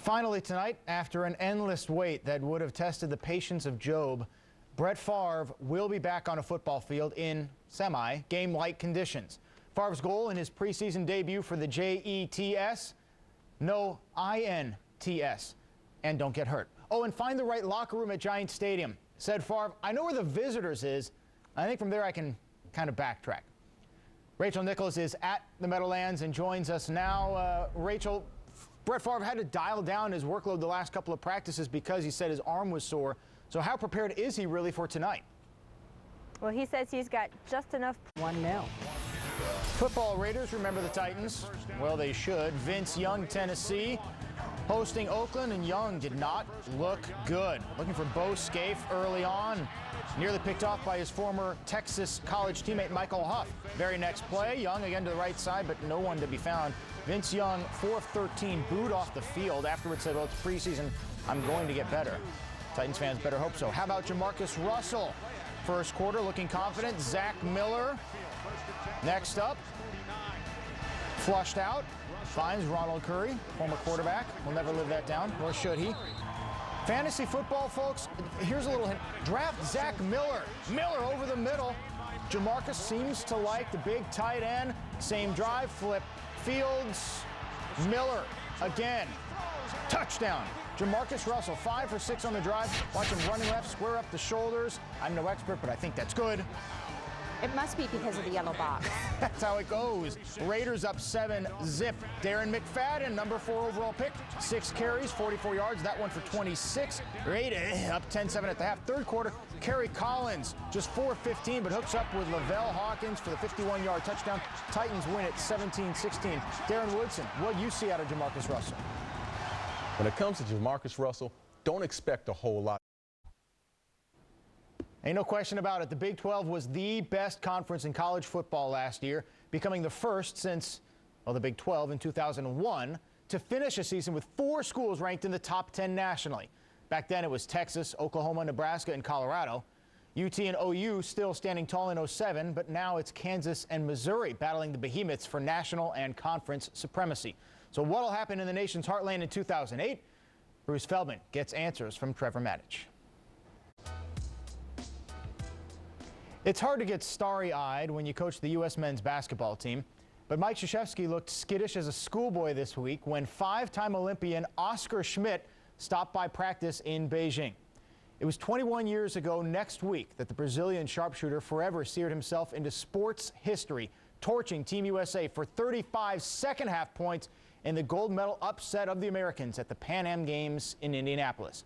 Finally tonight, after an endless wait that would have tested the patience of Job, Brett Favre will be back on a football field in semi-game-like conditions. Favre's goal in his preseason debut for the JETS, no INTS, and don't get hurt. Oh, and find the right locker room at Giant Stadium. Said Favre, I know where the visitors is. I think from there I can kind of backtrack. Rachel Nichols is at the Meadowlands and joins us now. Rachel, Brett Favre had to dial down his workload the last couple of practices because he said his arm was sore. So how prepared is he really for tonight? Well, he says he's got just enough. 1-0. Football Raiders remember the Titans. Well, they should. Vince Young, Tennessee, hosting Oakland, and Young did not look good. Looking for Bo Scaife early on. Nearly picked off by his former Texas college teammate Michael Huff. Very next play, Young again to the right side, but no one to be found. Vince Young, 4 of 13, booed off the field. Afterwards said, well, it's preseason. I'm going to get better. Titans fans better hope so. How about Jamarcus Russell? First quarter looking confident. Zach Miller next up. Flushed out. Finds Ronald Curry, former quarterback. Will never live that down, or should he? Fantasy football, folks, here's a little hint. Draft Zach Miller. Miller over the middle. Jamarcus seems to like the big tight end. Same drive, flip. Fields. Miller again. Touchdown. Jamarcus Russell, 5 for 6 on the drive. Watch him running left, square up the shoulders. I'm no expert, but I think that's good. It must be because of the yellow box. That's how it goes. Raiders up 7-zip. Darren McFadden, number 4 overall pick, 6 carries, 44 yards. That one for 26. Raiders up 10-7 at the half. Third quarter, Kerry Collins, just 4-15, but hooks up with Lavelle Hawkins for the 51-yard touchdown. Titans win it 17-16. Darren Woodson, what do you see out of Jamarcus Russell? When it comes to Jamarcus Russell, don't expect a whole lot. Ain't no question about it. The Big 12 was the best conference in college football last year, becoming the first since, well, the Big 12 in 2001 to finish a season with 4 schools ranked in the top 10 nationally. Back then it was Texas, Oklahoma, Nebraska, and Colorado. UT and OU still standing tall in 07, but now it's Kansas and Missouri battling the behemoths for national and conference supremacy. So what'll happen in the nation's heartland in 2008? Bruce Feldman gets answers from Trevor Matich. It's hard to get starry-eyed when you coach the U.S. men's basketball team, but Mike Krzyzewski looked skittish as a schoolboy this week when 5-time Olympian Oscar Schmidt stopped by practice in Beijing. It was 21 years ago next week that the Brazilian sharpshooter forever seared himself into sports history, torching Team USA for 35 second-half points in the gold medal upset of the Americans at the Pan Am Games in Indianapolis.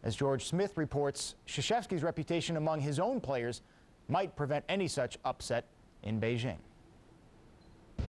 As George Smith reports, Krzyzewski's reputation among his own players might prevent any such upset in Beijing.